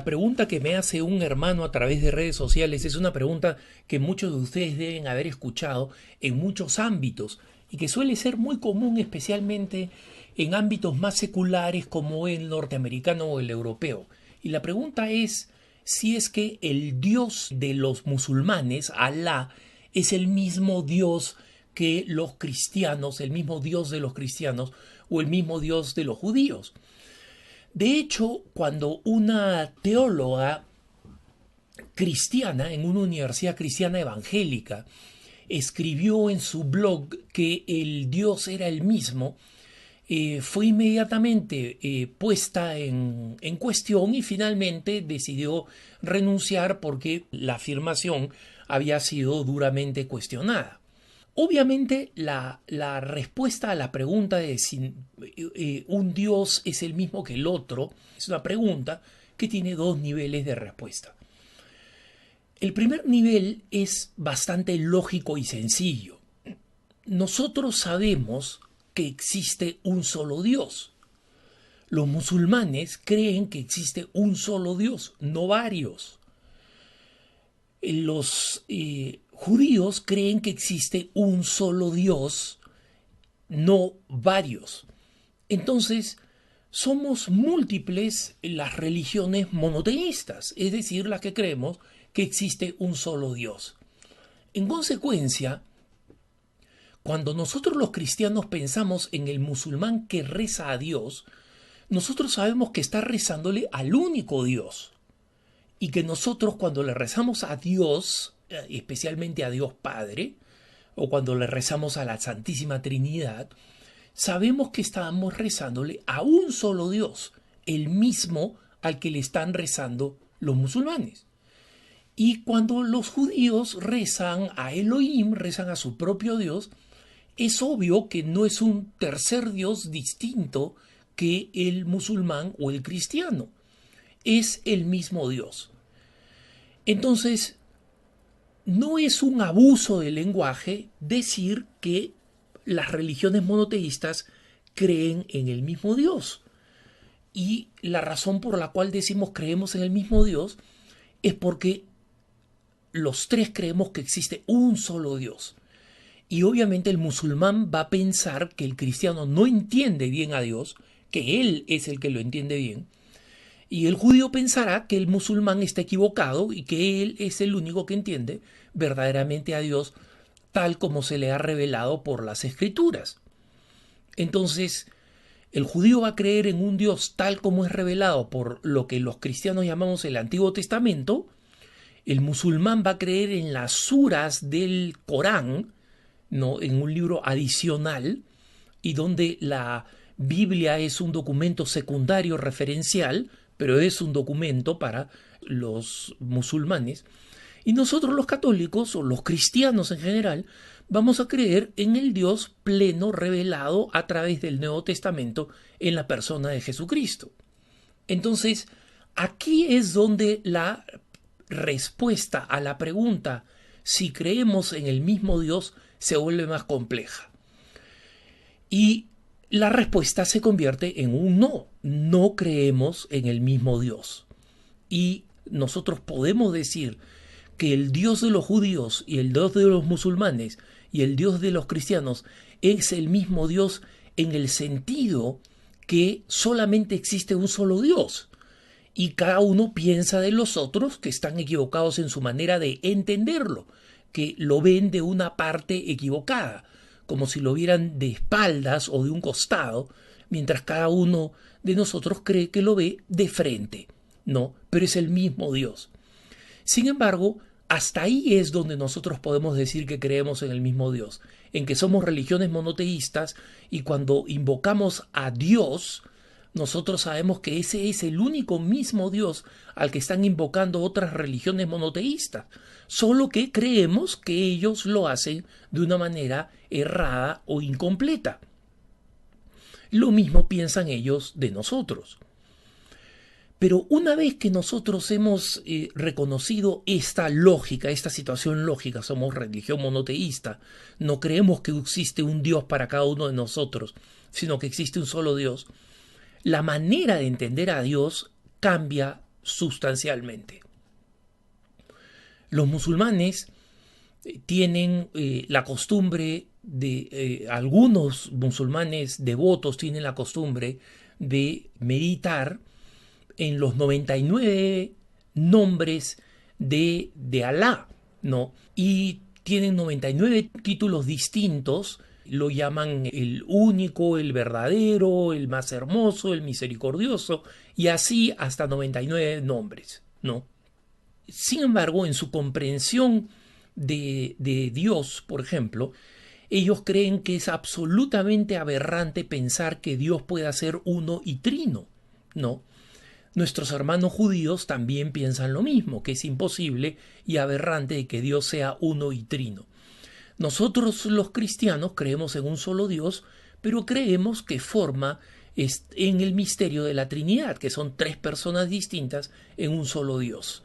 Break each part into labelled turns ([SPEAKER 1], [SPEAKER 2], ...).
[SPEAKER 1] La pregunta que me hace un hermano a través de redes sociales es una pregunta que muchos de ustedes deben haber escuchado en muchos ámbitos y que suele ser muy común especialmente en ámbitos más seculares como el norteamericano o el europeo. Y la pregunta es si es que el Dios de los musulmanes, Alá, es el mismo Dios que los cristianos, el mismo Dios de los cristianos o el mismo Dios de los judíos. De hecho, cuando una teóloga cristiana en una universidad cristiana evangélica escribió en su blog que el Dios era el mismo, fue inmediatamente puesta en cuestión y finalmente decidió renunciar porque la afirmación había sido duramente cuestionada. Obviamente la respuesta a la pregunta de si un Dios es el mismo que el otro es una pregunta que tiene dos niveles de respuesta. El primer nivel es bastante lógico y sencillo. Nosotros sabemos que existe un solo Dios. Los musulmanes creen que existe un solo Dios, no varios. Los judíos creen que existe un solo Dios, no varios. Entonces, somos múltiples las religiones monoteístas, es decir, las que creemos que existe un solo Dios. En consecuencia, cuando nosotros los cristianos pensamos en el musulmán que reza a Dios, nosotros sabemos que está rezándole al único Dios. Y que nosotros cuando le rezamos a Dios, especialmente a Dios Padre, o cuando le rezamos a la Santísima Trinidad, sabemos que estamos rezándole a un solo Dios, el mismo al que le están rezando los musulmanes. Y cuando los judíos rezan a Elohim, rezan a su propio Dios, es obvio que no es un tercer Dios distinto que el musulmán o el cristiano. Es el mismo Dios. Entonces, no es un abuso del lenguaje decir que las religiones monoteístas creen en el mismo Dios. Y la razón por la cual decimos creemos en el mismo Dios es porque los tres creemos que existe un solo Dios. Y obviamente el musulmán va a pensar que el cristiano no entiende bien a Dios, que él es el que lo entiende bien. Y el judío pensará que el musulmán está equivocado y que él es el único que entiende verdaderamente a Dios tal como se le ha revelado por las Escrituras. Entonces, el judío va a creer en un Dios tal como es revelado por lo que los cristianos llamamos el Antiguo Testamento. El musulmán va a creer en las suras del Corán, ¿no? En un libro adicional, y donde la Biblia es un documento secundario referencial, pero es un documento para los musulmanes. Y nosotros los católicos, o los cristianos en general, vamos a creer en el Dios pleno revelado a través del Nuevo Testamento en la persona de Jesucristo. Entonces, aquí es donde la respuesta a la pregunta si creemos en el mismo Dios se vuelve más compleja. Y la respuesta se convierte en un no. No creemos en el mismo Dios. Y nosotros podemos decir que el Dios de los judíos y el Dios de los musulmanes y el Dios de los cristianos es el mismo Dios en el sentido que solamente existe un solo Dios. Y cada uno piensa de los otros que están equivocados en su manera de entenderlo, que lo ven de una parte equivocada, como si lo vieran de espaldas o de un costado, mientras cada uno de nosotros cree que lo ve de frente, ¿no? Pero es el mismo Dios. Sin embargo, hasta ahí es donde nosotros podemos decir que creemos en el mismo Dios, en que somos religiones monoteístas y cuando invocamos a Dios, nosotros sabemos que ese es el único mismo Dios al que están invocando otras religiones monoteístas, solo que creemos que ellos lo hacen de una manera errada o incompleta. Lo mismo piensan ellos de nosotros. Pero una vez que nosotros hemos reconocido esta lógica, esta situación lógica, somos religión monoteísta, no creemos que existe un Dios para cada uno de nosotros, sino que existe un solo Dios, la manera de entender a Dios cambia sustancialmente. Los musulmanes tienen la costumbre de, algunos musulmanes devotos tienen la costumbre de meditar en los 99 nombres de Alá, ¿no? Y tienen 99 títulos distintos, lo llaman el único, el verdadero, el más hermoso, el misericordioso, y así hasta 99 nombres, ¿no? Sin embargo, en su comprensión de Dios, por ejemplo, ellos creen que es absolutamente aberrante pensar que Dios pueda ser uno y trino, ¿no? Nuestros hermanos judíos también piensan lo mismo, que es imposible y aberrante que Dios sea uno y trino. Nosotros los cristianos creemos en un solo Dios, pero creemos que forma en el misterio de la Trinidad, que son tres personas distintas en un solo Dios.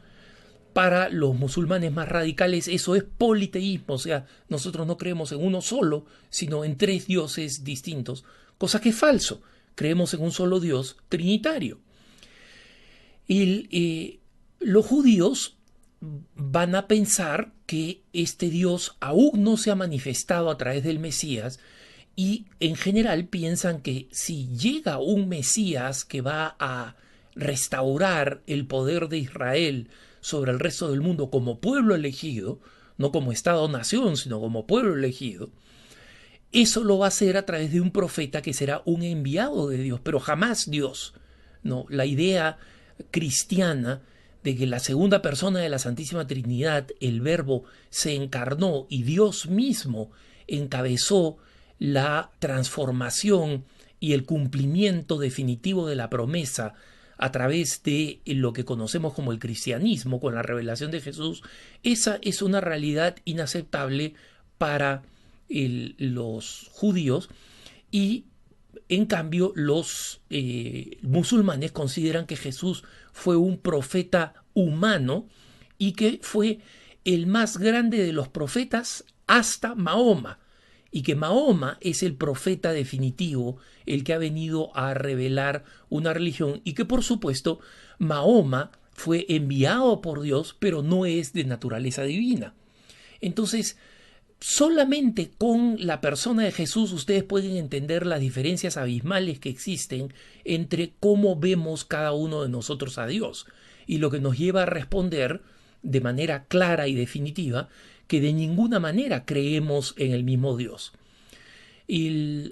[SPEAKER 1] Para los musulmanes más radicales eso es politeísmo, o sea, nosotros no creemos en uno solo, sino en tres dioses distintos, cosa que es falso. Creemos en un solo Dios trinitario. Los judíos van a pensar que este Dios aún no se ha manifestado a través del Mesías y en general piensan que si llega un Mesías que va a restaurar el poder de Israel sobre el resto del mundo como pueblo elegido, no como Estado-nación, sino como pueblo elegido, eso lo va a hacer a través de un profeta que será un enviado de Dios, pero jamás Dios, ¿no? La idea cristiana de que la segunda persona de la Santísima Trinidad, el Verbo, se encarnó y Dios mismo encabezó la transformación y el cumplimiento definitivo de la promesa a través de lo que conocemos como el cristianismo, con la revelación de Jesús, esa es una realidad inaceptable para los judíos y en cambio los musulmanes consideran que Jesús fue un profeta humano y que fue el más grande de los profetas hasta Mahoma, y que Mahoma es el profeta definitivo, el que ha venido a revelar una religión, y que por supuesto Mahoma fue enviado por Dios, pero no es de naturaleza divina. Entonces, solamente con la persona de Jesús ustedes pueden entender las diferencias abismales que existen entre cómo vemos cada uno de nosotros a Dios, y lo que nos lleva a responder de manera clara y definitiva que de ninguna manera creemos en el mismo Dios.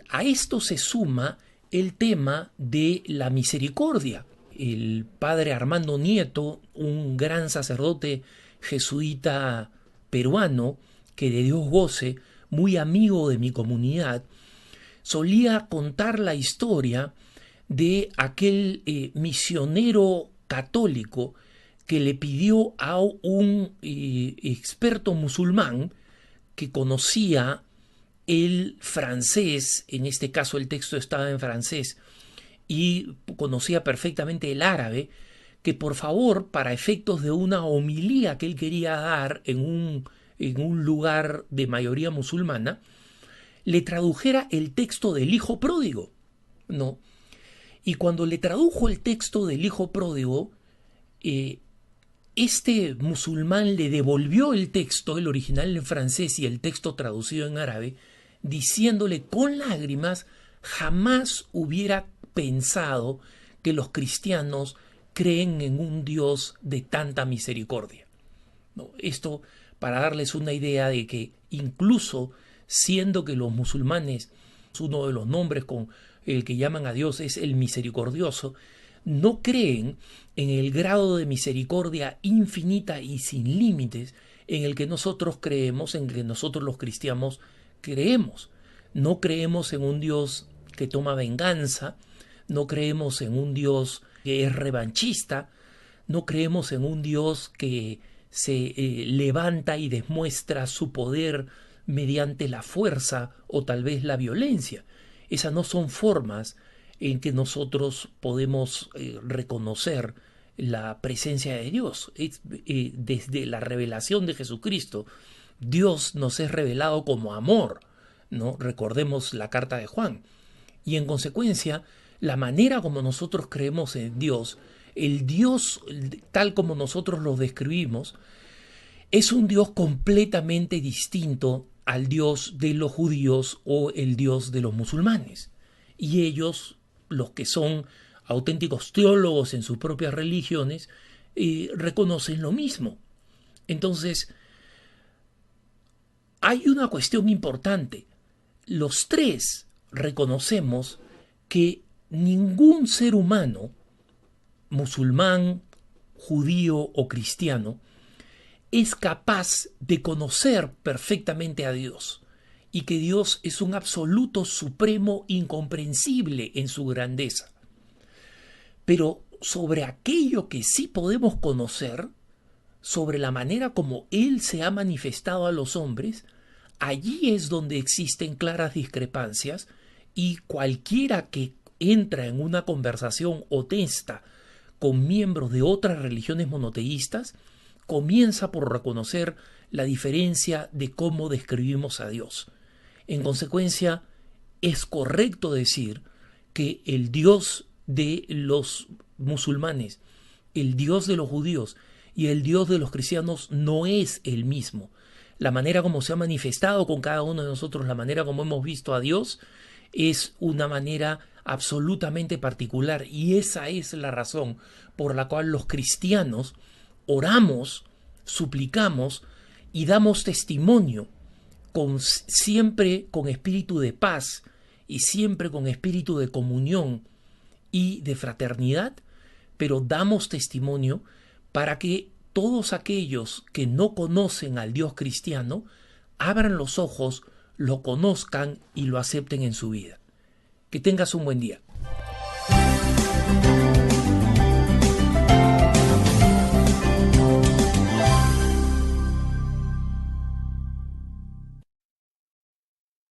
[SPEAKER 1] A esto se suma el tema de la misericordia. El padre Armando Nieto, un gran sacerdote jesuita peruano, que de Dios goce, muy amigo de mi comunidad, solía contar la historia de aquel misionero católico que le pidió a un experto musulmán que conocía el francés, en este caso el texto estaba en francés, y conocía perfectamente el árabe, que por favor, para efectos de una homilía que él quería dar en un lugar de mayoría musulmana, le tradujera el texto del hijo pródigo, ¿no? Y cuando le tradujo el texto del hijo pródigo, este musulmán le devolvió el texto, el original en francés y el texto traducido en árabe, diciéndole con lágrimas, jamás hubiera pensado que los cristianos creen en un Dios de tanta misericordia. ¿No? Esto para darles una idea de que incluso siendo que los musulmanes, uno de los nombres con el que llaman a Dios es el misericordioso, no creen en el grado de misericordia infinita y sin límites en el que nosotros creemos, en que nosotros los cristianos creemos. No creemos en un Dios que toma venganza, no creemos en un Dios que es revanchista, no creemos en un Dios que se levanta y demuestra su poder mediante la fuerza o tal vez la violencia. Esas no son formas en que nosotros podemos reconocer la presencia de Dios. Desde la revelación de Jesucristo, Dios nos es revelado como amor, ¿no? Recordemos la carta de Juan. Y en consecuencia, la manera como nosotros creemos en Dios El Dios, tal como nosotros lo describimos, es un Dios completamente distinto al Dios de los judíos o el Dios de los musulmanes. Y ellos, los que son auténticos teólogos en sus propias religiones, reconocen lo mismo. Entonces, hay una cuestión importante. Los tres reconocemos que ningún ser humano, musulmán, judío o cristiano, es capaz de conocer perfectamente a Dios y que Dios es un absoluto supremo incomprensible en su grandeza. Pero sobre aquello que sí podemos conocer, sobre la manera como Él se ha manifestado a los hombres, allí es donde existen claras discrepancias y cualquiera que entra en una conversación o testa con miembros de otras religiones monoteístas comienza por reconocer la diferencia de cómo describimos a Dios. En consecuencia, es correcto decir que el Dios de los musulmanes, el Dios de los judíos y el Dios de los cristianos no es el mismo. La manera como se ha manifestado con cada uno de nosotros, la manera como hemos visto a Dios, es una manera absolutamente particular, y esa es la razón por la cual los cristianos oramos, suplicamos y damos testimonio siempre con espíritu de paz y siempre con espíritu de comunión y de fraternidad, pero damos testimonio para que todos aquellos que no conocen al Dios cristiano abran los ojos, lo conozcan y lo acepten en su vida. Que tengas un buen día.